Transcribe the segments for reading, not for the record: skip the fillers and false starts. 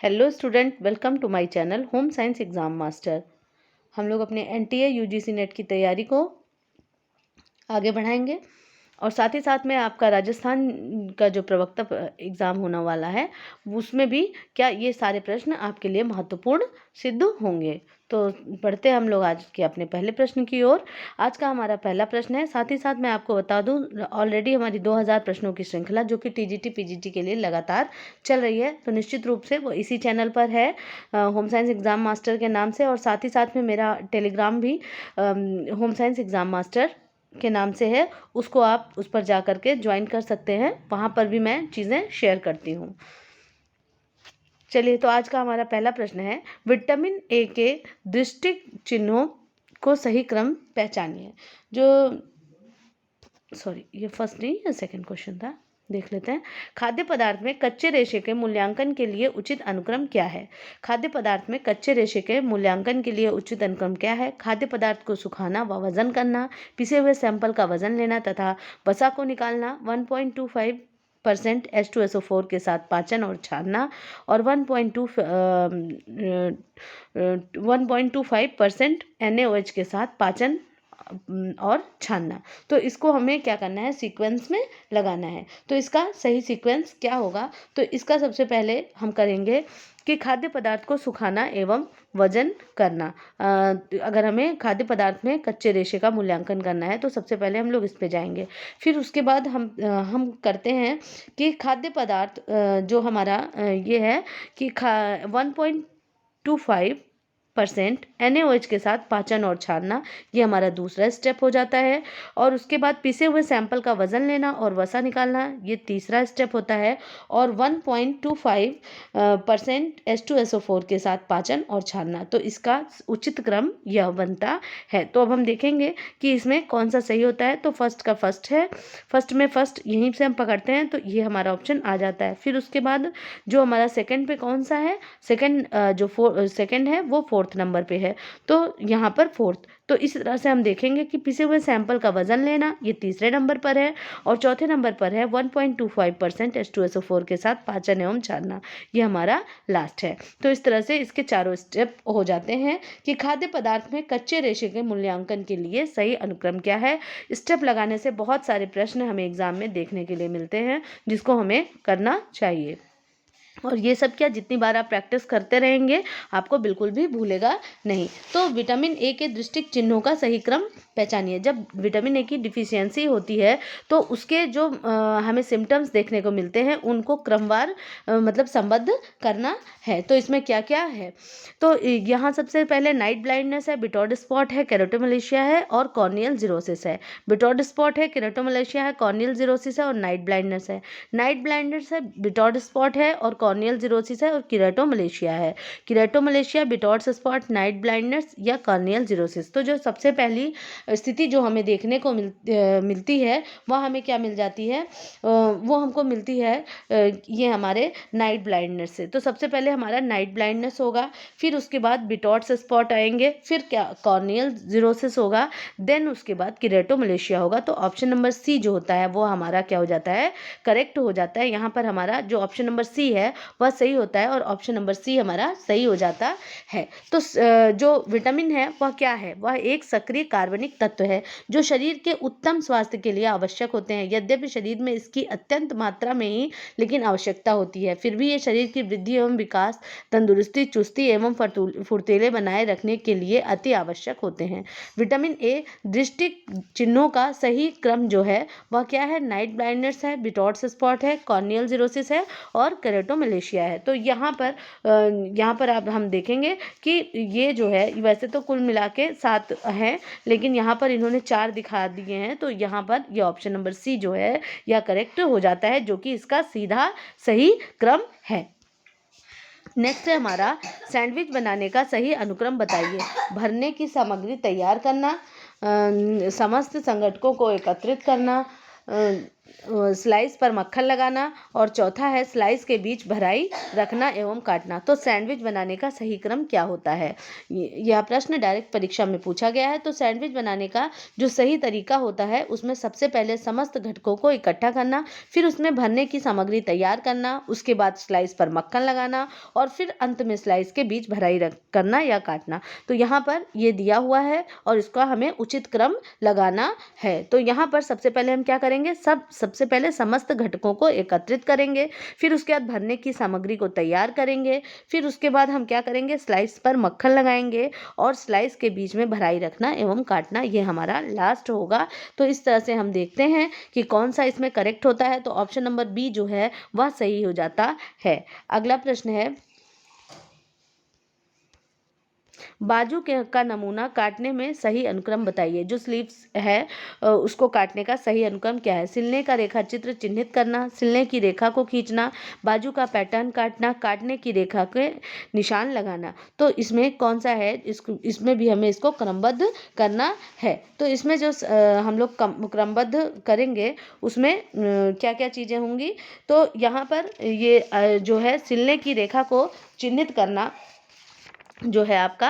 Hello student, welcome to my channel home science exam master. हम लोग अपने NTA UGC net की तैयारी को आगे बढ़ाएंगे और साथ ही साथ में आपका राजस्थान का जो प्रवक्ता एग्ज़ाम होने वाला है उसमें भी क्या ये सारे प्रश्न आपके लिए महत्वपूर्ण सिद्ध होंगे। तो पढ़ते हैं हम लोग आज के अपने पहले प्रश्न की ओर। आज का हमारा पहला प्रश्न है, साथ ही साथ मैं आपको बता दूं ऑलरेडी हमारी 2000 प्रश्नों की श्रृंखला जो कि टीजीटी पीजीटी के लिए लगातार चल रही है, तो निश्चित रूप से वो इसी चैनल पर है होम साइंस एग्ज़ाम मास्टर के नाम से। और साथ ही साथ में मेरा टेलीग्राम भी होम साइंस एग्ज़ाम मास्टर के नाम से है, उसको आप उस पर जा कर के ज्वाइन कर सकते हैं, वहाँ पर भी मैं चीज़ें शेयर करती हूँ। चलिए, तो आज का हमारा पहला प्रश्न है, विटामिन ए के दृष्टि चिन्हों को सही क्रम पहचानिए। ये फर्स्ट नहीं है, सेकंड क्वेश्चन था, देख लेते हैं। खाद्य पदार्थ में कच्चे रेशे के मूल्यांकन के लिए उचित अनुक्रम क्या है? खाद्य पदार्थ में कच्चे रेशे के मूल्यांकन के लिए उचित अनुक्रम क्या है? खाद्य पदार्थ को सुखाना व वजन करना, पिसे हुए सैंपल का वजन लेना तथा वसा को निकालना, 1.25% H2SO4 के साथ पाचन और छानना, और 1.25% NaOH के साथ पाचन और छानना। तो इसको हमें क्या करना है, सीक्वेंस में लगाना है। तो इसका सही सीक्वेंस क्या होगा? तो इसका सबसे पहले हम करेंगे कि खाद्य पदार्थ को सुखाना एवं वजन करना। अगर हमें खाद्य पदार्थ में कच्चे रेशे का मूल्यांकन करना है तो सबसे पहले हम लोग इस पे जाएंगे। फिर उसके बाद हम करते हैं कि खाद्य पदार्थ जो हमारा ये है कि 1.25% NaOH के साथ पाचन और छानना, ये हमारा दूसरा स्टेप हो जाता है। और उसके बाद पिसे हुए सैंपल का वजन लेना और वसा निकालना, ये तीसरा स्टेप होता है। और 1.25% H2SO4 के साथ पाचन और छानना, तो इसका उचित क्रम यह बनता है। तो अब हम देखेंगे कि इसमें कौन सा सही होता है। तो फर्स्ट का फर्स्ट है, फर्स्ट में फर्स्ट यहीं से हम पकड़ते हैं, तो ये हमारा ऑप्शन आ जाता है। फिर उसके बाद जो हमारा सेकंड पे कौन सा है, सेकंड सेकंड है वो फोर्थ नंबर पे है, तो यहाँ पर फोर्थ। तो इस तरह से हम देखेंगे कि पिसे हुए सैंपल का वजन लेना, ये तीसरे नंबर पर है। और चौथे नंबर पर है 1.25% H2SO4 के साथ पाचन एवं छानना, ये हमारा लास्ट है। तो इस तरह से इसके चारों स्टेप हो जाते हैं कि खाद्य पदार्थ में कच्चे रेशे के मूल्यांकन के लिए सही अनुक्रम क्या है। स्टेप लगाने से बहुत सारे प्रश्न हमें एग्जाम में देखने के लिए मिलते हैं, जिसको हमें करना चाहिए। और ये सब क्या, जितनी बार आप प्रैक्टिस करते रहेंगे आपको बिल्कुल भी भूलेगा नहीं। तो विटामिन ए के दृष्टि चिन्हों का सही क्रम पहचानिए। जब विटामिन ए की डिफिशियंसी होती है तो उसके जो हमें सिम्टम्स देखने को मिलते हैं उनको क्रमवार मतलब संबद्ध करना है। तो इसमें क्या क्या है, तो यहाँ सबसे पहले नाइट ब्लाइंडनेस है, बिटॉर्ड स्पॉट है, केरोटोमलेशिया है और कॉर्नियल जीरोसिस है। बिटॉर्ड स्पॉट है, केरोटोमलेशिया है, कॉर्नियल जीरोसिस है और नाइट ब्लाइंडनेस है। नाइट ब्लाइंडनेस है, बिटॉर्ड स्पॉट है और कॉर्नियल जीरोसिस है और किरेटोमलेशिया है। किरेटोमलेशिया, बिटॉर्ड स्पॉट, नाइट ब्लाइंडनेस या कॉर्नियल जीरोसिस। तो जो सबसे पहली स्थिति जो हमें देखने को मिलती है वह हमें क्या मिल जाती है, वो हमको मिलती है ये हमारे नाइट ब्लाइंडनेस से। तो सबसे पहले हमारा नाइट ब्लाइंडनेस होगा, फिर उसके बाद बिटॉर्ड स्पॉट आएंगे, फिर क्या कॉर्नियल जीरोसिस होगा, देन उसके बाद किरेटोमलेशिया होगा। तो ऑप्शन नंबर सी जो होता है वो हमारा क्या हो जाता है, करेक्ट हो जाता है। यहाँ पर हमारा जो ऑप्शन नंबर सी है वह सही होता है और ऑप्शन नंबर सी हमारा सही हो जाता है। तो जो विटामिन है वह क्या है, वह एक सक्रिय कार्बनिक तत्व है जो शरीर के उत्तम स्वास्थ्य के लिए आवश्यक होते हैं। यद्यपि शरीर में इसकी अत्यंत मात्रा में ही लेकिन आवश्यकता होती है, फिर भी ये शरीर की वृद्धि एवं विकास, तंदुरुस्ती, चुस्ती एवं फुर्तीले बनाए रखने के लिए अति आवश्यक होते हैं। विटामिन ए दृष्टि चिन्हों का सही क्रम जो है वह क्या है, नाइट ब्लाइंडनेस है, बिटॉर्ड स्पॉट है, कॉर्नियल जीरोसिस है और केरेटोमलेशिया है। तो यहाँ पर अब हम देखेंगे कि ये जो है, वैसे तो कुल मिला के 7 हैं लेकिन यहाँ पर इन्होंने 4 दिखा दिए हैं, तो यहाँ पर ये ऑप्शन नंबर सी जो है यह करेक्ट हो जाता है, जो कि इसका सीधा सही क्रम है। नेक्स्ट है हमारा, सैंडविच बनाने का सही अनुक्रम बताइए। भरने की सामग्री तैयार करना, समस्त संघटकों को एकत्रित करना, स्लाइस पर मक्खन लगाना और चौथा है स्लाइस के बीच भराई रखना एवं काटना। तो सैंडविच बनाने का सही क्रम क्या होता है? यह प्रश्न डायरेक्ट परीक्षा में पूछा गया है। तो सैंडविच बनाने का जो सही तरीका होता है उसमें सबसे पहले समस्त घटकों को इकट्ठा करना, फिर उसमें भरने की सामग्री तैयार करना, उसके बाद स्लाइस पर मक्खन लगाना और फिर अंत में स्लाइस के बीच भराई करना या काटना। तो यहाँ पर ये दिया हुआ है और इसका हमें उचित क्रम लगाना है। तो यहाँ पर सबसे पहले हम क्या करेंगे, सबसे पहले समस्त घटकों को एकत्रित करेंगे, फिर उसके बाद भरने की सामग्री को तैयार करेंगे, फिर उसके बाद हम क्या करेंगे, स्लाइस पर मक्खन लगाएंगे और स्लाइस के बीच में भराई रखना एवं काटना, ये हमारा लास्ट होगा। तो इस तरह से हम देखते हैं कि कौन सा इसमें करेक्ट होता है। तो ऑप्शन नंबर बी जो है वह सही हो जाता है। अगला प्रश्न है, बाजू का नमूना काटने में सही अनुक्रम बताइए। जो स्लीव्स है उसको काटने का सही अनुक्रम क्या है? सिलने का रेखा चित्र चिन्हित करना, सिलने की रेखा को खींचना, बाजू का पैटर्न काटना, काटने की रेखा के निशान लगाना। तो इसमें कौन सा है? इसमें भी हमें इसको क्रमबद्ध करना है। तो इसमें जो हम लोग क्रमबद्ध करेंगे उसमें क्या क्या चीज़ें होंगी? तो यहाँ पर ये जो है सिलने की रेखा को चिन्हित करना जो है आपका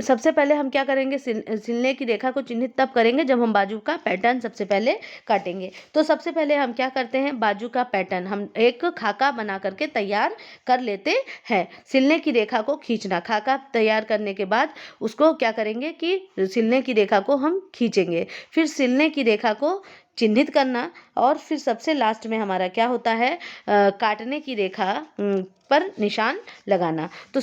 सबसे पहले हम क्या करेंगे, सिलने की रेखा को चिन्हित तब करेंगे जब हम बाजू का पैटर्न सबसे पहले काटेंगे। तो सबसे पहले हम क्या करते हैं, बाजू का पैटर्न हम एक खाका बना करके तैयार कर लेते हैं। सिलने की रेखा को खींचना, खाका तैयार करने के बाद उसको क्या करेंगे कि सिलने की रेखा को हम खींचेंगे, फिर सिलने की रेखा को चिन्हित करना और फिर सबसे लास्ट में हमारा क्या होता है, काटने की रेखा पर निशान लगाना। तो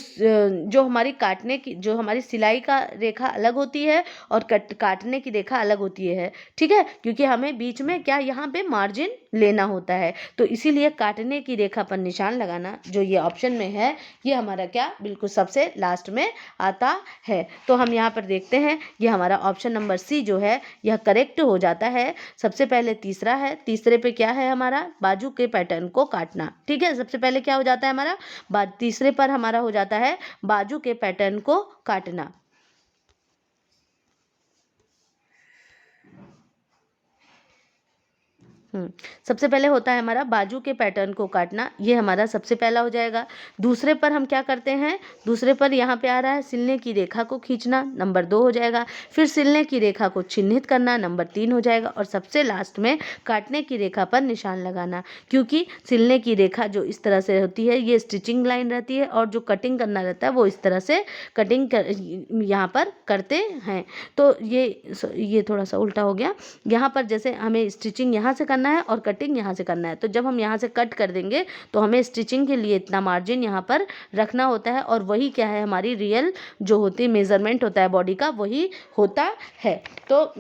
जो हमारी काटने की, जो हमारी सिलाई का रेखा अलग होती है और काटने की रेखा अलग होती है, ठीक है, क्योंकि हमें बीच में क्या यहाँ पे मार्जिन लेना होता है। तो इसीलिए काटने की रेखा पर निशान लगाना जो ये ऑप्शन में है, ये हमारा क्या बिल्कुल सबसे लास्ट में आता है। तो हम यहाँ पर देखते हैं ये हमारा ऑप्शन नंबर सी जो है यह करेक्ट हो जाता है। सबसे पहले तीसरा है, तीसरे पे क्या है हमारा, बाजू के पैटर्न को काटना। ठीक है, सबसे पहले क्या हो जाता है हमारा, तीसरे पर हमारा हो जाता है बाजू के पैटर्न को काटना। सबसे पहले होता है हमारा बाजू के पैटर्न को काटना, ये हमारा सबसे पहला हो जाएगा। दूसरे पर हम क्या करते हैं, दूसरे पर यहाँ पे आ रहा है सिलने की रेखा को खींचना, नंबर 2 हो जाएगा। फिर सिलने की रेखा को चिन्हित करना, नंबर 3 हो जाएगा। और सबसे लास्ट में काटने की रेखा पर निशान लगाना, क्योंकि सिलने की रेखा जो इस तरह से होती है ये स्टिचिंग लाइन रहती है और जो कटिंग करना रहता है वो इस तरह से कटिंग यहाँ पर करते हैं। तो ये थोड़ा सा उल्टा हो गया, यहाँ पर जैसे हमें स्टिचिंग यहाँ से करना है और कटिंग यहाँ से करना है। तो जब हम यहाँ से कट कर देंगे तो हमें स्टिचिंग के लिए इतना मार्जिन यहाँ पर रखना होता है और वही क्या है हमारी रियल जो होती है मेजरमेंट होता है बॉडी का, वही होता है। तो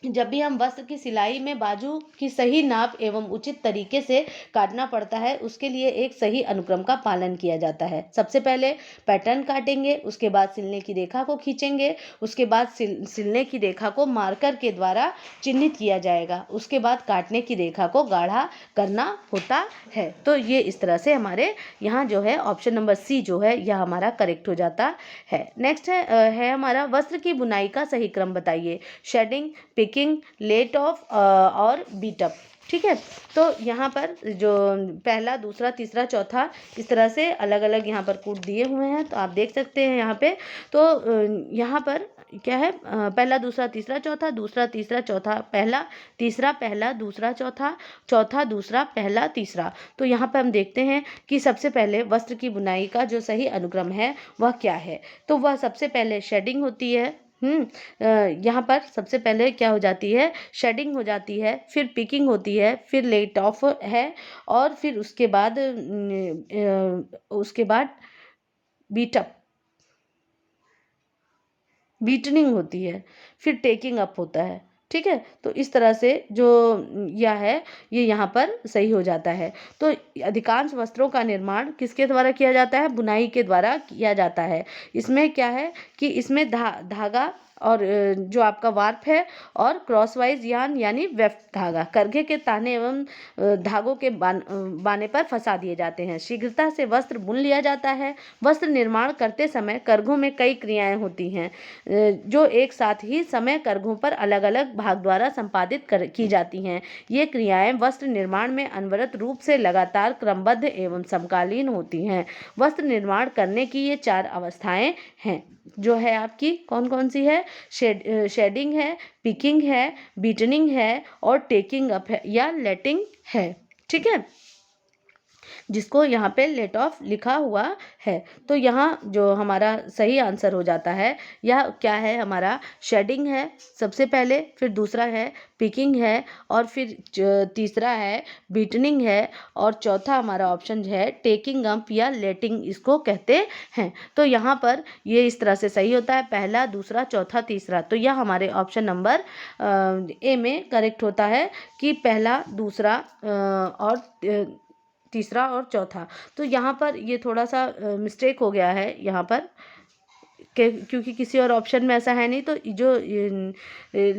जब भी हम वस्त्र की सिलाई में बाजू की सही नाप एवं उचित तरीके से काटना पड़ता है उसके लिए एक सही अनुक्रम का पालन किया जाता है। सबसे पहले पैटर्न काटेंगे, उसके बाद सिलने की रेखा को खींचेंगे, उसके बाद सिलने की रेखा को मार्कर के द्वारा चिन्हित किया जाएगा, उसके बाद काटने की रेखा को गाढ़ा करना होता है। तो ये इस तरह से हमारे यहाँ जो है ऑप्शन नंबर सी जो है यह हमारा करेक्ट हो जाता है। नेक्स्ट है हमारा वस्त्र की बुनाई का सही क्रम बताइए। शेडिंग, पिकिंग, लेट ऑफ और बीटअप। ठीक है, तो यहाँ पर जो पहला, दूसरा, तीसरा, चौथा इस तरह से अलग अलग यहाँ पर कोड दिए हुए हैं, तो आप देख सकते हैं यहाँ पे। तो यहाँ पर क्या है, पहला, दूसरा, तीसरा, चौथा, दूसरा, तीसरा, चौथा, पहला, तीसरा, पहला, दूसरा, चौथा, चौथा, दूसरा, पहला, तीसरा। तो यहाँ पर हम देखते हैं कि सबसे पहले वस्त्र की बुनाई का जो सही अनुक्रम है वह क्या है। तो वह सबसे पहले शेडिंग होती है। यहाँ पर सबसे पहले क्या हो जाती है, शेडिंग हो जाती है, फिर पिकिंग होती है, फिर लेट ऑफ है और फिर उसके बाद बीटअप, बीटनिंग होती है, फिर टेकिंग अप होता है। ठीक है, तो इस तरह से जो यह है ये यहाँ पर सही हो जाता है। तो अधिकांश वस्त्रों का निर्माण किसके द्वारा किया जाता है, बुनाई के द्वारा किया जाता है। इसमें क्या है कि इसमें धागा और जो आपका वार्प है, और क्रॉसवाइज यान यानी वेफ्ट धागा करघे के ताने एवं धागों के बाने पर फंसा दिए जाते हैं। शीघ्रता से वस्त्र बुन लिया जाता है। वस्त्र निर्माण करते समय करघों में कई क्रियाएं होती हैं जो एक साथ ही समय करघों पर अलग अलग भाग द्वारा संपादित की जाती हैं। ये क्रियाएं वस्त्र निर्माण में अनवरत रूप से लगातार क्रमबद्ध एवं समकालीन होती हैं। वस्त्र निर्माण करने की ये 4 अवस्थाएं हैं, जो है आपकी कौन कौन सी है? शेडिंग है, पिकिंग है, बीटनिंग है और टेकिंग अप है या लेटिंग है। ठीक है, जिसको यहाँ पे लेट ऑफ लिखा हुआ है। तो यहाँ जो हमारा सही आंसर हो जाता है यह क्या है? हमारा शेडिंग है सबसे पहले, फिर दूसरा है पिकिंग है, और फिर तीसरा है बीटनिंग है, और चौथा हमारा ऑप्शन है टेकिंग अप या लेटिंग इसको कहते हैं। तो यहाँ पर ये इस तरह से सही होता है, पहला, दूसरा, चौथा, तीसरा। तो यह हमारे ऑप्शन नंबर ए में करेक्ट होता है कि पहला, दूसरा और तीसरा और चौथा। तो यहाँ पर ये थोड़ा सा मिस्टेक हो गया है यहाँ पर क्योंकि किसी और ऑप्शन में ऐसा है नहीं। तो जो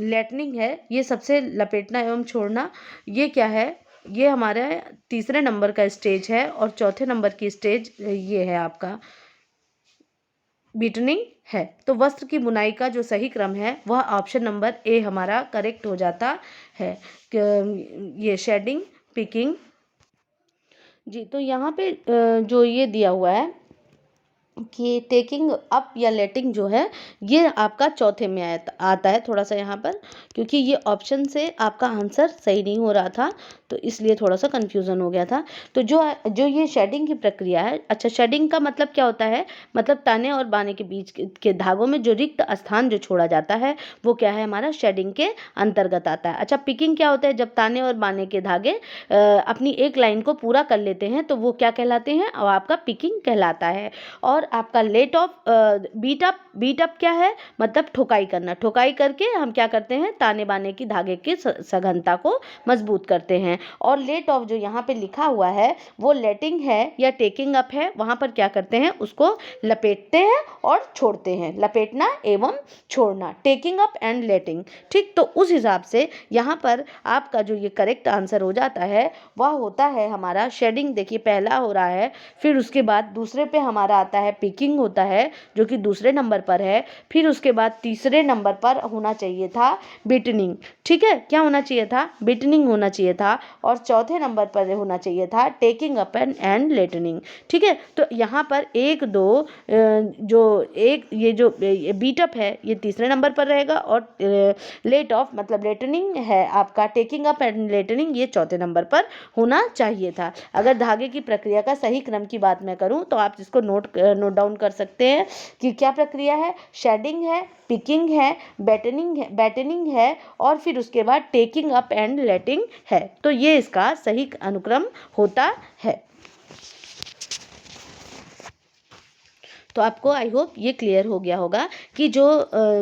लेटनिंग है ये सबसे लपेटना एवं छोड़ना, ये क्या है? ये हमारा तीसरे नंबर का स्टेज है, और चौथे नंबर की स्टेज ये है आपका बीटनिंग है। तो वस्त्र की बुनाई का जो सही क्रम है वह ऑप्शन नंबर ए हमारा करेक्ट हो जाता है। ये शेडिंग, पिकिंग जी। तो यहाँ पे जो ये दिया हुआ है कि टेकिंग अप या लेटिंग जो है ये आपका चौथे में आता है थोड़ा सा यहाँ पर, क्योंकि ये ऑप्शन से आपका आंसर सही नहीं हो रहा था, तो इसलिए थोड़ा सा कंफ्यूजन हो गया था। तो जो ये शेडिंग की प्रक्रिया है, अच्छा शेडिंग का मतलब क्या होता है? मतलब ताने और बाने के बीच के धागों में जो रिक्त स्थान जो छोड़ा जाता है वो क्या है? हमारा शेडिंग के अंतर्गत आता है। अच्छा पिकिंग क्या होता है? जब ताने और बाने के धागे अपनी एक लाइन को पूरा कर लेते हैं तो वो क्या कहलाते हैं? और आपका पिकिंग कहलाता है। और आपका लेट ऑफ बीट अप क्या है? मतलब ठोकाई करना। ठोकाई करके हम क्या करते हैं? ताने बाने की धागे की सघनता को मजबूत करते हैं। और लेट ऑफ जो यहाँ पे लिखा हुआ है वो लेटिंग है या टेकिंग अप है। वहाँ पर क्या करते हैं? उसको लपेटते हैं और छोड़ते हैं। लपेटना एवं छोड़ना, टेकिंग अप एंड लेटिंग। ठीक, तो उस हिसाब से यहाँ पर आपका जो ये करेक्ट आंसर हो जाता है वह होता है हमारा शेडिंग। देखिए पहला हो रहा है, फिर उसके बाद दूसरे पे हमारा आता है पिकिंग होता है जो कि दूसरे नंबर पर है, फिर उसके बाद तीसरे नंबर पर होना चाहिए था बीटनिंग। ठीक है, क्या होना चाहिए था? बीटनिंग होना चाहिए था। और चौथे नंबर पर होना चाहिए था टेकिंग अप एंड लेटनिंग। ठीक है, तो यहाँ पर एक दो जो एक ये जो बीटअप है ये तीसरे नंबर पर रहेगा, और लेट ऑफ मतलब लेटनिंग है आपका टेकिंग अप एंड लेटनिंग ये चौथे नंबर पर होना चाहिए था। अगर धागे की प्रक्रिया का सही क्रम की बात मैं करूं तो आप इसको नोट डाउन कर सकते हैं कि क्या प्रक्रिया है? शेडिंग है, पिकिंग है, बैटनिंग है, और फिर उसके बाद टेकिंग अप एंड लेटिंग है। तो ये इसका सही अनुक्रम होता है। तो आपको आई होप ये क्लियर हो गया होगा कि जो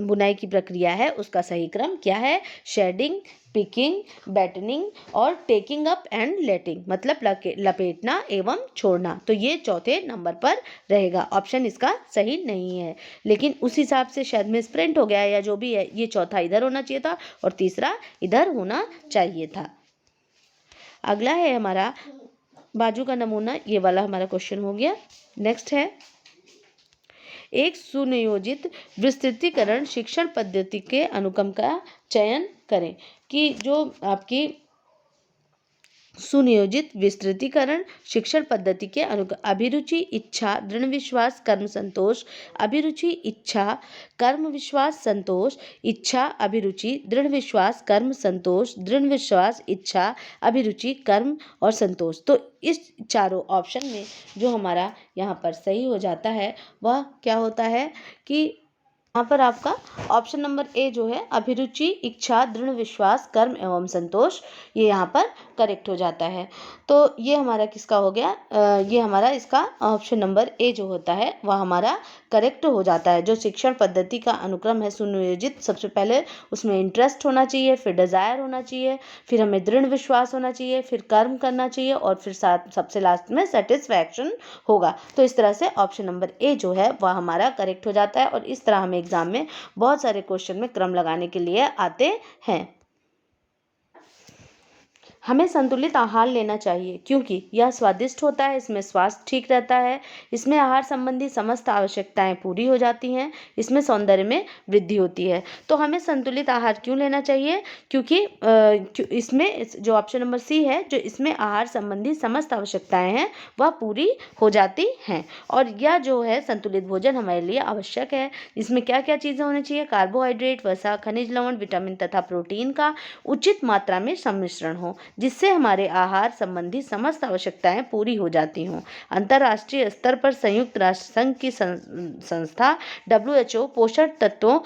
बुनाई की प्रक्रिया है उसका सही क्रम क्या है? शेडिंग, पिकिंग, बैटनिंग और टेकिंग अप एंड लेटिंग, मतलब लपेटना एवं छोड़ना। तो ये चौथे नंबर पर रहेगा। ऑप्शन इसका सही नहीं है, लेकिन उस हिसाब से शायद मिसप्रिंट हो गया है या जो भी है। ये चौथा इधर होना चाहिए था और तीसरा इधर होना चाहिए था। अगला है हमारा बाजू का नमूना, ये वाला हमारा क्वेश्चन हो गया। नेक्स्ट है एक सुनियोजित विस्तृतीकरण शिक्षण पद्धति के अनुक्रम का चयन करें। कि जो आपकी सुनियोजित विस्तृतीकरण शिक्षण पद्धति के अभिरुचि, इच्छा, दृढ़ विश्वास, कर्म, संतोष। अभिरुचि, इच्छा, कर्म, विश्वास, संतोष। इच्छा, अभिरुचि, दृढ़ विश्वास, कर्म, संतोष। दृढ़ विश्वास, इच्छा, अभिरुचि, कर्म और संतोष। तो इस चारों ऑप्शन में जो हमारा यहाँ पर सही हो जाता है वह क्या होता है कि यहाँ पर आपका ऑप्शन नंबर ए जो है अभिरुचि, इच्छा, दृढ़ विश्वास, कर्म एवं संतोष, ये यहाँ पर करेक्ट हो जाता है। तो ये हमारा किसका हो गया? ये हमारा इसका ऑप्शन नंबर ए जो होता है वह हमारा करेक्ट हो जाता है। जो शिक्षण पद्धति का अनुक्रम है सुनियोजित, सबसे पहले उसमें इंटरेस्ट होना चाहिए, फिर डिज़ायर होना चाहिए, फिर हमें दृढ़ विश्वास होना चाहिए, फिर कर्म करना चाहिए और फिर सबसे लास्ट में सेटिस्फैक्शन होगा। तो इस तरह से ऑप्शन नंबर ए जो है वह हमारा करेक्ट हो जाता है और इस तरह हमें एग्जाम में बहुत सारे क्वेश्चन में क्रम लगाने के लिए आते हैं। हमें संतुलित आहार लेना चाहिए क्योंकि यह स्वादिष्ट होता है, इसमें स्वास्थ्य ठीक रहता है, इसमें आहार संबंधी समस्त आवश्यकताएं पूरी हो जाती हैं, इसमें सौंदर्य में वृद्धि होती है। तो हमें संतुलित आहार क्यों लेना चाहिए? क्योंकि इसमें जो ऑप्शन नंबर सी है, जो इसमें आहार संबंधी समस्त आवश्यकताएं हैं वह पूरी हो जाती हैं। और यह जो है संतुलित भोजन हमारे लिए आवश्यक है। इसमें क्या क्या चीज़ें होनी चाहिए? कार्बोहाइड्रेट, वसा, खनिज लवण, विटामिन तथा प्रोटीन का उचित मात्रा में सम्मिश्रण हो, जिससे हमारे आहार संबंधी समस्त आवश्यकताएं पूरी हो जाती हों। अंतर्राष्ट्रीय स्तर पर संयुक्त राष्ट्र संघ की संस्था WHO पोषण तत्वों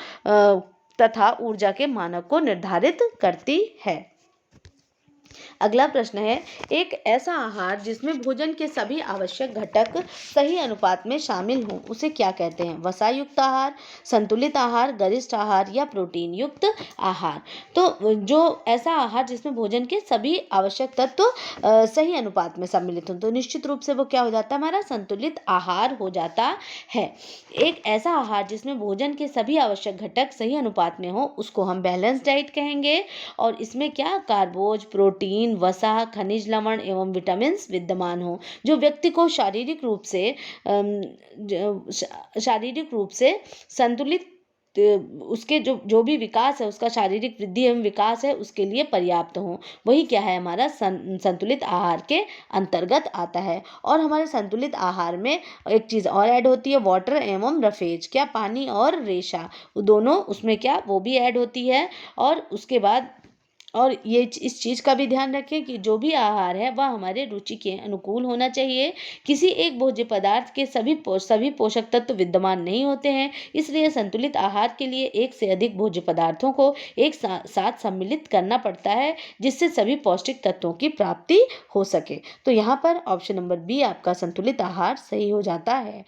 तथा ऊर्जा के मानक को निर्धारित करती है। अगला प्रश्न है, एक ऐसा आहार जिसमें भोजन के सभी आवश्यक घटक सही अनुपात में शामिल हों, उसे क्या कहते हैं? वसा युक्त आहार, संतुलित आहार, गरिष्ठ आहार या प्रोटीन युक्त आहार? तो जो ऐसा आहार जिसमें भोजन के सभी आवश्यक तत्व सही अनुपात में सम्मिलित हों, तो निश्चित रूप से वो क्या हो जाता है? हमारा संतुलित आहार हो जाता है। एक ऐसा आहार जिसमें भोजन के सभी आवश्यक घटक सही अनुपात में हो, उसको हम बैलेंस डाइट कहेंगे। और इसमें क्या? कार्बोज, प्रोटीन, वसा, खनिज लवण एवं विटामिन विद्यमान हो, जो व्यक्ति को शारीरिक रूप से संतुलित उसके जो भी विकास है, उसका शारीरिक वृद्धि एवं विकास है, उसके लिए पर्याप्त हो। वही क्या है? हमारा संतुलित आहार के अंतर्गत आता है। और हमारे संतुलित आहार में एक चीज़ और ऐड होती है, वाटर एवं रफेज। क्या? पानी और रेशा, दोनों उसमें क्या वो भी ऐड होती है। और उसके बाद ये इस चीज़ का भी ध्यान रखें कि जो भी आहार है वह हमारे रुचि के अनुकूल होना चाहिए। किसी एक भोज्य पदार्थ के सभी पोषक तत्व विद्यमान नहीं होते हैं, इसलिए संतुलित आहार के लिए एक से अधिक भोज्य पदार्थों को एक साथ सम्मिलित करना पड़ता है, जिससे सभी पौष्टिक तत्वों की प्राप्ति हो सके। तो यहाँ पर ऑप्शन नंबर बी आपका संतुलित आहार सही हो जाता है।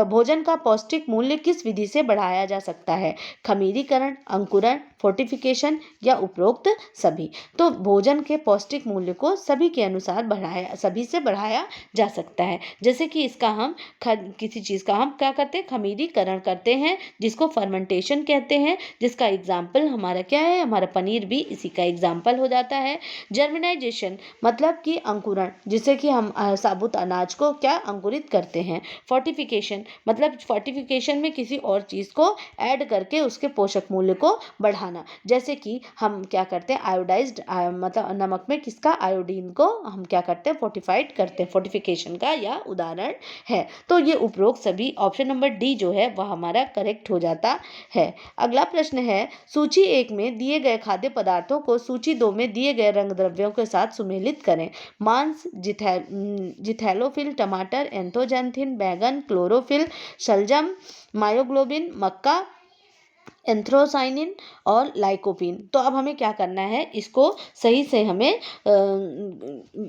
भोजन का पौष्टिक मूल्य किस विधि से बढ़ाया जा सकता है? खमीरीकरण, अंकुरण, फोर्टिफिकेशन या उपरोक्त सभी? तो भोजन के पौष्टिक मूल्य को सभी के अनुसार सभी से बढ़ाया जा सकता है। जैसे कि इसका हम किसी चीज़ का हम क्या करते हैं? खमीरीकरण करते हैं, जिसको फर्मेंटेशन कहते हैं, जिसका एग्जाम्पल हमारा क्या है? हमारा पनीर भी इसी का एग्जाम्पल हो जाता है। जर्मिनाइजेशन मतलब कि अंकुरण, जिससे कि हम साबुत अनाज को क्या अंकुरित करते हैं। फोर्टिफिकेशन मतलब फोर्टिफिकेशन में किसी और चीज़ को ऐड करके उसके पोषक मूल्य को बढ़ाना। जैसे कि हम क्या करते हैं? आयोडाइज्ड मतलब नमक में किसका? आयोडीन को हम क्या करते हैं? फोर्टिफाइड करते हैं। फोर्टिफिकेशन का यह उदाहरण है। तो ये उपरोक्त सभी ऑप्शन नंबर डी जो है वह हमारा करेक्ट हो जाता है। अगला प्रश्न है, सूची 1 में दिए गए खाद्य पदार्थों को सूची 2 में दिए गए रंग द्रव्यों के साथ सुमेलित करें। मांस, जिथैलोफिल, टमाटर, एंथोजैंथिन, बैंगन, क्लोरोफिल, शलजम, मायोग्लोबिन, मक्का, एंथ्रोसाइनिन और लाइकोपीन। तो अब हमें क्या करना है? इसको सही से हमें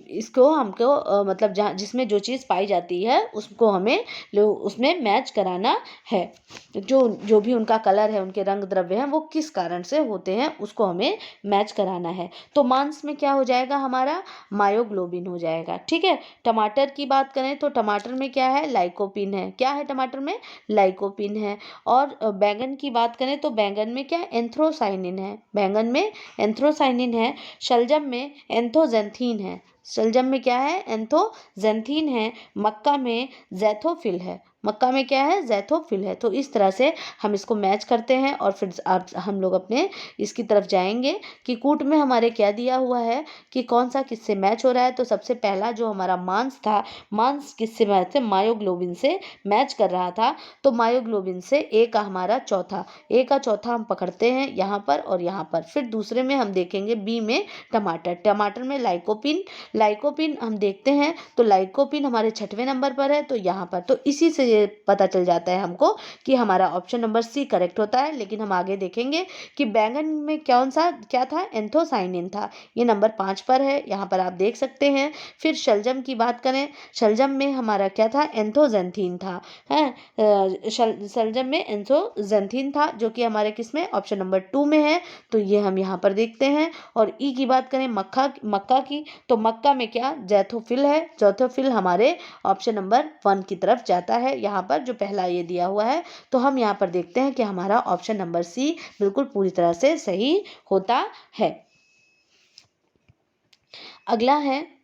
इसको हमको मतलब जहाँ जिसमें जो चीज़ पाई जाती है उसको हमें उसमें मैच कराना है। जो भी उनका कलर है, उनके रंग द्रव्य हैं, वो किस कारण से होते हैं उसको हमें मैच कराना है। तो मांस में क्या हो जाएगा? हमारा मायोग्लोबिन हो जाएगा। ठीक है। टमाटर की बात करें तो टमाटर में क्या है? लाइकोपीन है। क्या है टमाटर में? लाइकोपीन है। और बैंगन की बात करें तो बैंगन में क्या? एंथ्रोसाइनिन है। बैंगन में एंथ्रोसाइनिन है। शलजम में एंथोजेंथीन है। शलजम में क्या है? एंथोजेंथीन है। मक्का में जैथोफिल है। मक्का में क्या है? जैथोफिल है। तो इस तरह से हम इसको मैच करते हैं और फिर हम लोग अपने इसकी तरफ जाएंगे कि कूट में हमारे क्या दिया हुआ है कि कौन सा किससे मैच हो रहा है। तो सबसे पहला जो हमारा मांस था, मांस किससे मैच है? मायोग्लोबिन से मैच कर रहा था। तो मायोग्लोबिन से ए का हमारा चौथा, ए का चौथा हम पकड़ते हैं यहाँ पर और यहाँ पर। फिर दूसरे में हम देखेंगे बी में टमाटर। टमाटर में लाइकोपिन हम देखते हैं तो लाइकोपिन हमारे 6वें नंबर पर है। तो यहाँ पर तो इसी से ये पता चल जाता है हमको कि हमारा ऑप्शन नंबर सी करेक्ट होता है। लेकिन हम आगे देखेंगे कि बैंगन में क्या था? एंथोसाइनिन था। ये नंबर 5 पर है, यहाँ पर आप देख सकते हैं। फिर शलजम की बात करें, शलजम में हमारा क्या था? एंथोजेंथीन था। है शलजम में एंथोजेंथीन था, जो कि हमारे किस में? ऑप्शन नंबर 2 में है। तो ये हम यहाँ पर देखते हैं। और ई की बात करें मक्का की, तो मक्का में क्या? जैथोफिल है। जैथोफिल हमारे ऑप्शन नंबर 1 की तरफ जाता है। यहाँ पर जो पहला ये दिया हुआ है, तो हम यहाँ पर देखते हैं कि हमारा ऑप्शन नंबर सी बिल्कुल पूरी तरह से सही होता है। अगला है,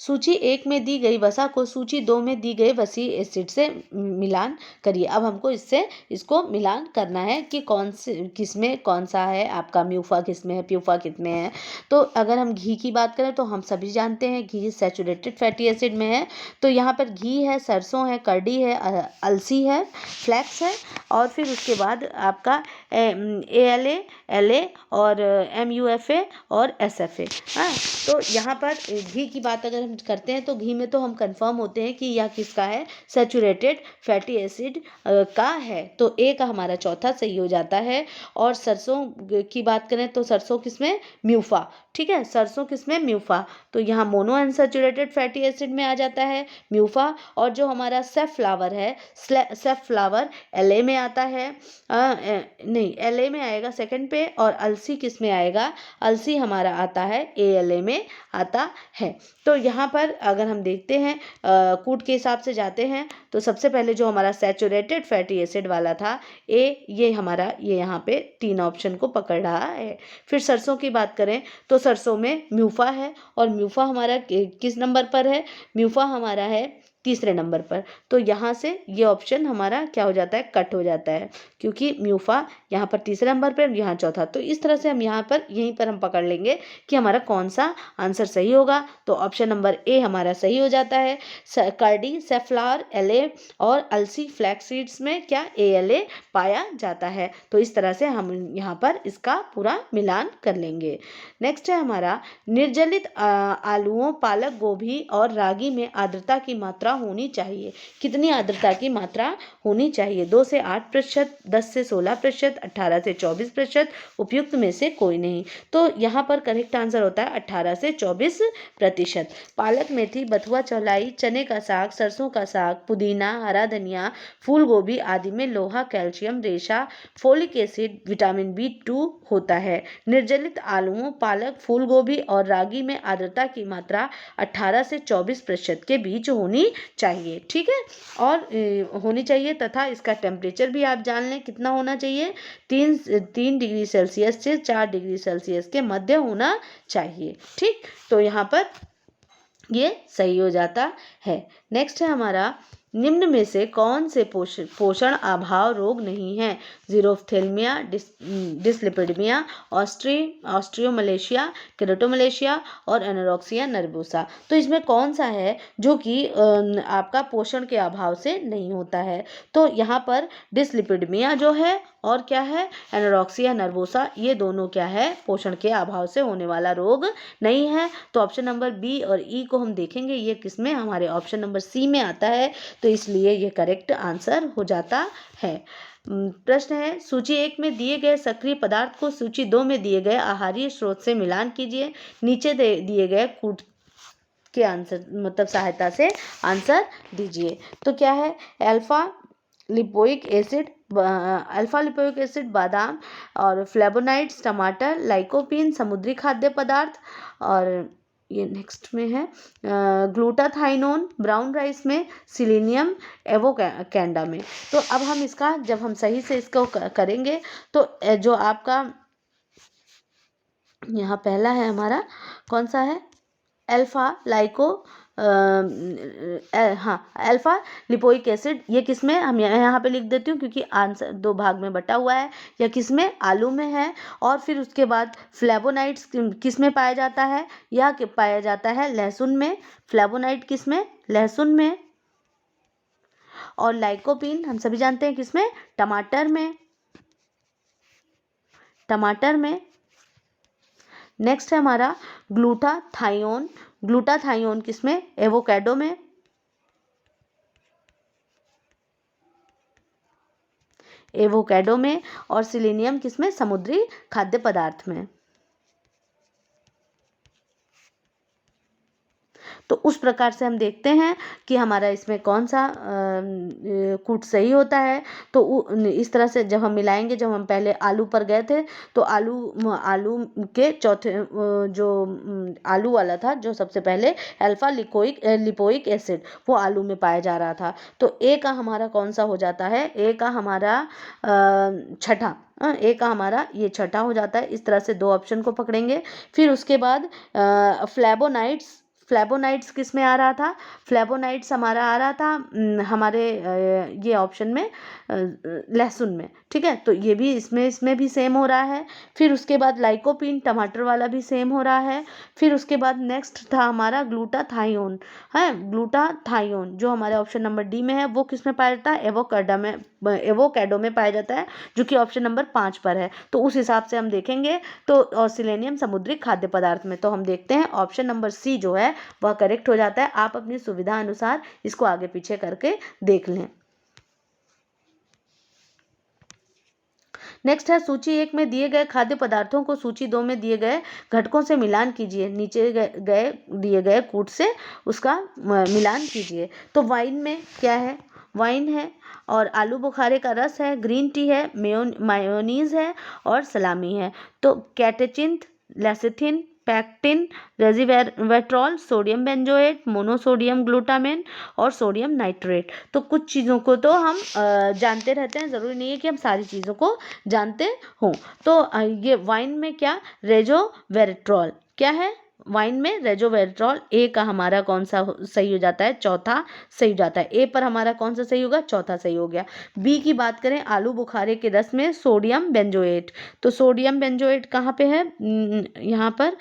सूची 1 में दी गई वसा को सूची 2 में दी गई वसी एसिड से मिलान करिए। अब हमको इसको मिलान करना है कि कौन से किसमें कौन सा है आपका म्यूफा किसमें है, प्यूफा किसमें है। तो अगर हम घी की बात करें तो हम सभी जानते हैं घी सैचुरेटेड फैटी एसिड में है। तो यहाँ पर घी है, सरसों है, करडी है, अलसी है, फ्लैक्स है, और फिर उसके बाद आपका ALA, LA और MUFA और SFA। हाँ, तो यहाँ पर घी की बात अगर हम करते हैं तो घी में तो हम कंफर्म होते हैं कि यह किसका है, सैचुरेटेड फैटी एसिड का है। तो ए का हमारा चौथा सही हो जाता है। और सरसों की बात करें तो सरसों किसमें, म्यूफा। ठीक है, सरसों किसमें, म्यूफा। तो यहाँ मोनो अनसैचुरेटेड फैटी एसिड में आ जाता है म्यूफा। और जो हमारा सेफ्लावर है, सेफ्लावर LA में आता है, नहीं LA में आएगा सेकंड पे। और अलसी किस में आएगा, अलसी हमारा आता है ALA में आता है। तो यहाँ पर अगर हम देखते हैं कूट के हिसाब से जाते हैं तो सबसे पहले जो हमारा सैचुरेटेड फैटी एसिड वाला था ये हमारा ये यहाँ पे 3 ऑप्शन को पकड़ रहा है। फिर सरसों की बात करें तो सरसों में म्यूफा है, और म्यूफा हमारा किस नंबर पर है, म्यूफा हमारा है तीसरे नंबर पर। तो यहाँ से ये ऑप्शन हमारा क्या हो जाता है, कट हो जाता है, क्योंकि म्यूफा यहाँ पर तीसरे नंबर पर, यहाँ चौथा। तो इस तरह से हम यहाँ पर यहीं पर हम पकड़ लेंगे कि हमारा कौन सा आंसर सही होगा। तो ऑप्शन नंबर ए हमारा सही हो जाता है। कार्डी, सेफ्लावर, LA और अलसी फ्लैक्स सीड्स में क्या, ALA पाया जाता है। तो इस तरह से हम यहाँ पर इसका पूरा मिलान कर लेंगे। नेक्स्ट है हमारा, निर्जलित आलूओं, पालक, गोभी और रागी में आर्द्रता की मात्रा होनी चाहिए। कितनी आर्द्रता की मात्रा होनी चाहिए, 2 से 8%, 10 से 16%, 18 से 24%, उपयुक्त में से कोई नहीं। तो यहाँ पर करेक्ट आंसर होता है 18 से 24%। पालक, मेथी, बथुआ, चौलाई, चने का साग, सरसों का साग, पुदीना, हरा धनिया, फूल गोभी आदि में लोहा, कैल्शियम, रेशा, फोलिक एसिड, विटामिन B2 होता है। निर्जलित आलूओं, पालक, फूल गोभी और रागी में आर्द्रता की मात्रा 18 से 24% के बीच होनी चाहिए। ठीक है, और होनी चाहिए तथा इसका टेम्परेचर भी आप जान लें कितना होना चाहिए, 3 डिग्री सेल्सियस से 4 डिग्री सेल्सियस के मध्य होना चाहिए। ठीक, तो यहाँ पर ये सही हो जाता है। नेक्स्ट है हमारा, निम्न में से कौन से पोषण अभाव रोग नहीं है, जीरोफ्थेल्मिया, डिस्लिपिडमिया, ऑस्ट्रियोमलेशिया, केरोटोमलेशिया और एनोरेक्सिया नर्वोसा। तो इसमें कौन सा है जो कि आपका पोषण के अभाव से नहीं होता है। तो यहाँ पर डिस्लिपिडमिया जो है और क्या है, एनोरेक्सिया नर्वोसा, ये दोनों क्या है, पोषण के अभाव से होने वाला रोग नहीं है। तो ऑप्शन नंबर बी और ई को हम देखेंगे, ये किसमें, हमारे ऑप्शन नंबर सी में आता है। तो इसलिए ये करेक्ट आंसर हो जाता है। प्रश्न है, सूची 1 में दिए गए सक्रिय पदार्थ को सूची 2 में दिए गए आहारीय स्रोत से मिलान कीजिए। नीचे दिए गए कूट के आंसर मतलब सहायता से आंसर दीजिए। तो क्या है, अल्फा लिपोइक एसिड बादाम, और फ्लेवोनाइड्स टमाटर, लाइकोपीन समुद्री खाद्य पदार्थ, और ये नेक्स्ट में है ग्लूटाथाइनोन ब्राउन राइस में, सिलीनियम एवोकैंडा में। तो अब हम इसका जब हम सही से इसको करेंगे तो जो आपका यहाँ पहला है हमारा कौन सा है, अल्फा लिपोइक एसिड, ये किसमें, हम यहाँ पे लिख देती हूँ क्योंकि आंसर 2 भाग में बटा हुआ है। या किसमें, आलू में है। और फिर उसके बाद फ्लेवोनाइड्स किसमें पाया जाता है, या पाया जाता है लहसुन में। फ्लेवोनाइड किसमें, लहसुन में। और लाइकोपीन हम सभी जानते हैं किसमें, टमाटर में, टमाटर में। नेक्स्ट है हमारा ग्लूटाथायोन किसमें, एवोकाडो में। एवोकाडो में। और सिलीनियम किसमें, समुद्री खाद्य पदार्थ में। तो उस प्रकार से हम देखते हैं कि हमारा इसमें कौन सा कूट सही होता है। तो इस तरह से जब हम मिलाएंगे, जब हम पहले आलू पर गए थे तो आलू के चौथे जो आलू वाला था, जो सबसे पहले अल्फा लिपोइक एसिड वो आलू में पाया जा रहा था। तो ए का हमारा कौन सा हो जाता है, ए का हमारा छठा, ए का हमारा ये छठा हो जाता है। इस तरह से दो ऑप्शन को पकड़ेंगे। फिर उसके बाद फ्लेवोनाइड्स किस में आ रहा था, फ्लेवोनाइड्स हमारा आ रहा था हमारे ये ऑप्शन में लहसुन में, ठीक है। तो ये भी इसमें भी सेम हो रहा है। फिर उसके बाद लाइकोपीन टमाटर वाला भी सेम हो रहा है। फिर उसके बाद नेक्स्ट था हमारा ग्लूटाथायोन, है ग्लूटाथायोन जो हमारे ऑप्शन नंबर डी में है। वो किस में पाया जाता है, एवोकैडो में पाया जाता है, जो कि ऑप्शन नंबर 5 पर है। तो उस हिसाब से हम देखेंगे तो, और सिलेनियम समुद्री खाद्य पदार्थ में, तो हम देखते हैं ऑप्शन नंबर सी जो है वह करेक्ट हो जाता है। आप अपनी सुविधा अनुसार इसको आगे पीछे करके देख लें। नेक्स्ट है सूची 1 में दिए गए खाद्य पदार्थों को सूची 2 में दिए गए घटकों से मिलान कीजिए। नीचे दिए गए कूट से उसका मिलान कीजिए। तो वाइन में क्या है, वाइन है और आलू बुखारे का रस है, ग्रीन टी है, मायोनीज है और सलामी है। तो catechin, lecithin, pectin, resveratrol, sodium benzoate, monosodium glutamine और सोडियम नाइट्रेट। तो कुछ चीज़ों को तो हम जानते रहते हैं, ज़रूरी नहीं है कि हम सारी चीज़ों को जानते हों। तो ये वाइन में क्या, रेजोवेट्रॉल क्या है, वाइन में रेजोवेट्रॉल, ए का हमारा कौन सा सही हो जाता है, चौथा सही हो जाता है। ए पर हमारा कौन सा सही होगा, चौथा सही हो गया। बी की बात करें, आलू बुखारे के रस में सोडियम बेंजोएट, तो सोडियम बेंजोएट कहाँ पे है, यहाँ पर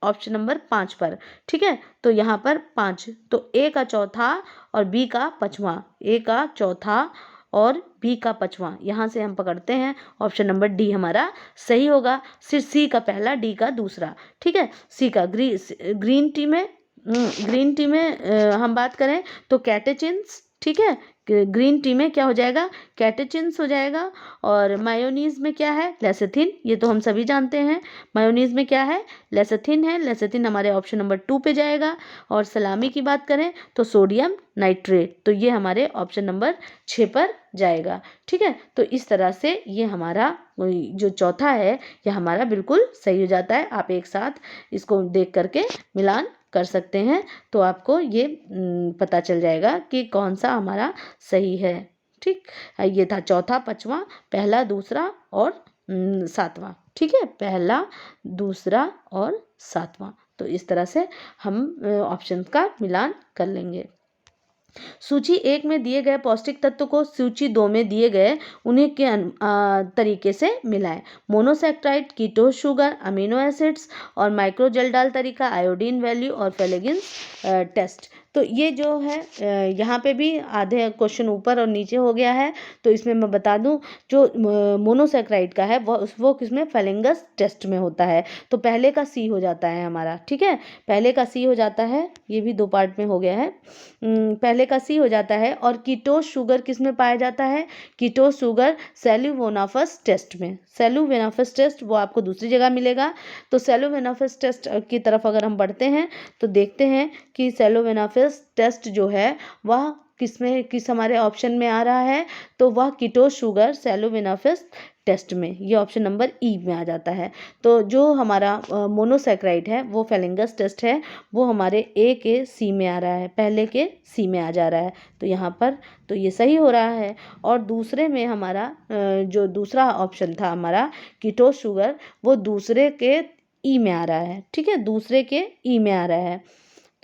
ऑप्शन नंबर 5 पर, ठीक है। तो यहाँ पर 5, तो ए का चौथा और बी का पांचवा, ए का चौथा और बी का पांचवा, यहाँ से हम पकड़ते हैं ऑप्शन नंबर डी हमारा सही होगा। सिर्फ सी का पहला, डी का दूसरा, ठीक है। सी का ग्रीन टी में हम बात करें तो कैटेचिन्स, ठीक है। ग्रीन टी में क्या हो जाएगा, कैटेचिन्स हो जाएगा। और मायोनीज में क्या है, लेसिथिन, ये तो हम सभी जानते हैं। मायोनीज में क्या है, लेसिथिन है, लेसिथिन हमारे ऑप्शन नंबर 2 पे जाएगा। और सलामी की बात करें तो सोडियम नाइट्रेट, तो ये हमारे ऑप्शन नंबर 6 पर जाएगा, ठीक है। तो इस तरह से ये हमारा जो चौथा है ये हमारा बिल्कुल सही हो जाता है। आप एक साथ इसको देख करके मिलान कर सकते हैं, तो आपको ये पता चल जाएगा कि कौन सा हमारा सही है, ठीक। ये था चौथा, पांचवा, पहला, दूसरा और सातवां, ठीक है, पहला, दूसरा और सातवां। तो इस तरह से हम ऑप्शन का मिलान कर लेंगे। सूची 1 में दिए गए पौष्टिक तत्व को सूची 2 में दिए गए उन्हीं के तरीके से मिलाएं। Monosaccharide, ketose sugar, amino acids और माइक्रोजेल्डाल तरीका, आयोडीन वैल्यू और फेलेगिन्स टेस्ट। तो ये जो है यहाँ पे भी आधे क्वेश्चन ऊपर और नीचे हो गया है। तो इसमें मैं बता दूं जो मोनोसेक्राइड का है वो किसमें, फेलेंगस टेस्ट में होता है। तो पहले का सी हो जाता है हमारा, ठीक है, पहले का सी हो जाता है। ये भी 2 पार्ट में हो गया है, पहले का सी हो जाता है। और कीटोस शुगर किस में पाया जाता है, कीटोस शुगर सेल्यूवेनाफस टेस्ट में। सेल्यूवेनाफस टेस्ट वो आपको दूसरी जगह मिलेगा। तो सेल्यूवेनाफस टेस्ट की तरफ अगर हम बढ़ते हैं तो देखते हैं कि सेल्यूवेनाफस टेस्ट जो है वह किस हमारे ऑप्शन में आ रहा है, तो वह कीटोस शुगर सेल्यूवेनाफस टेस्ट में, ये ऑप्शन नंबर ई में आ जाता है। तो जो हमारा मोनोसेक्राइड है वो फेलेंगस टेस्ट है, वो हमारे ए के सी में आ रहा है, पहले के सी में आ जा रहा है। तो यहाँ पर तो ये सही हो रहा है। और दूसरे में हमारा जो दूसरा ऑप्शन था हमारा कीटोस शुगर, वो दूसरे के ई में आ रहा है, ठीक है, दूसरे के ई में आ रहा है।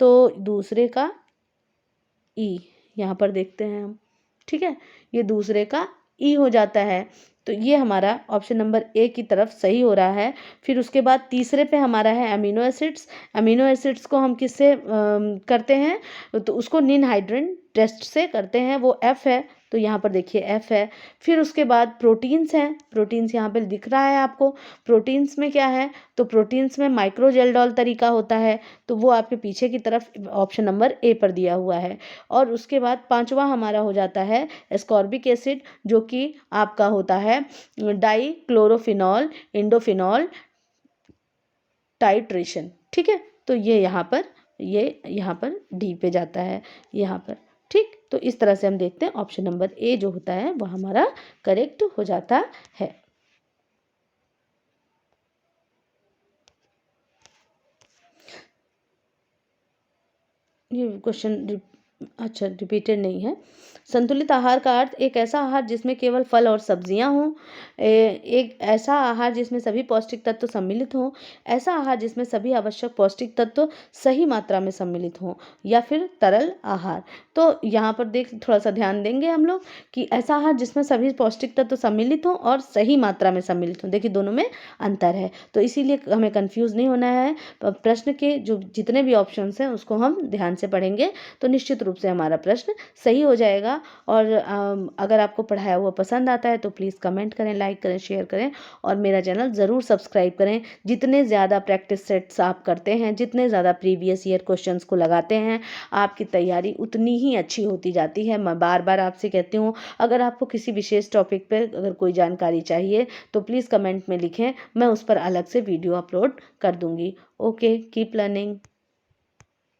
तो दूसरे का ई यहाँ पर देखते हैं हम, ठीक है, ये दूसरे का ई हो जाता है। तो ये हमारा ऑप्शन नंबर ए की तरफ सही हो रहा है। फिर उसके बाद तीसरे पे हमारा है अमीनो एसिड्स। अमीनो एसिड्स को हम किससे करते हैं, तो उसको निनहाइड्रेट टेस्ट से करते हैं, वो एफ है। तो यहाँ पर देखिए एफ है। फिर उसके बाद प्रोटीन्स हैं, प्रोटीन्स यहाँ पर दिख रहा है आपको। प्रोटीन्स में क्या है, तो प्रोटीन्स में माइक्रोजेल्डोल तरीका होता है, तो वो आपके पीछे की तरफ ऑप्शन नंबर ए पर दिया हुआ है। और उसके बाद पांचवा हमारा हो जाता है एस्कॉर्बिक एसिड, जो कि आपका होता है डाइक्लोरोफिनॉल इंडोफिनॉल टाइट्रेशन, ठीक है। तो ये यहाँ पर ये यहाँ पर डी पे जाता है यहाँ पर। ठीक, तो इस तरह से हम देखते हैं ऑप्शन नंबर ए जो होता है वह हमारा करेक्ट हो जाता है। ये क्वेश्चन अच्छा रिपीटेड नहीं है। संतुलित आहार का अर्थ एक ऐसा आहार जिसमें केवल फल और सब्जियां हों, एक ऐसा आहार जिसमें सभी पौष्टिक तत्व सम्मिलित हों, ऐसा आहार जिसमें सभी आवश्यक पौष्टिक तत्व सही मात्रा में सम्मिलित हों, या फिर तरल आहार। तो यहाँ पर देख थोड़ा सा ध्यान देंगे हम लोग कि ऐसा आहार जिसमें सभी पौष्टिक तत्व सम्मिलित हों और सही मात्रा में सम्मिलित हों। देखिए दोनों में अंतर है, तो इसीलिए हमें कंफ्यूज नहीं होना है। प्रश्न के जो जितने भी ऑप्शंस हैं उसको हम ध्यान से पढ़ेंगे तो निश्चित रूप से हमारा प्रश्न सही हो जाएगा। और अगर आपको पढ़ाया हुआ पसंद आता है तो प्लीज़ कमेंट करें, लाइक करें, शेयर करें और मेरा चैनल ज़रूर सब्सक्राइब करें। जितने ज़्यादा प्रैक्टिस सेट्स आप करते हैं, जितने ज़्यादा प्रीवियस ईयर क्वेश्चंस को लगाते हैं, आपकी तैयारी उतनी ही अच्छी होती जाती है। मैं बार बार आपसे कहती हूँ, अगर आपको किसी विशेष टॉपिक पर अगर कोई जानकारी चाहिए तो प्लीज़ कमेंट में लिखें, मैं उस पर अलग से वीडियो अपलोड कर दूँगी। Okay, keep learning.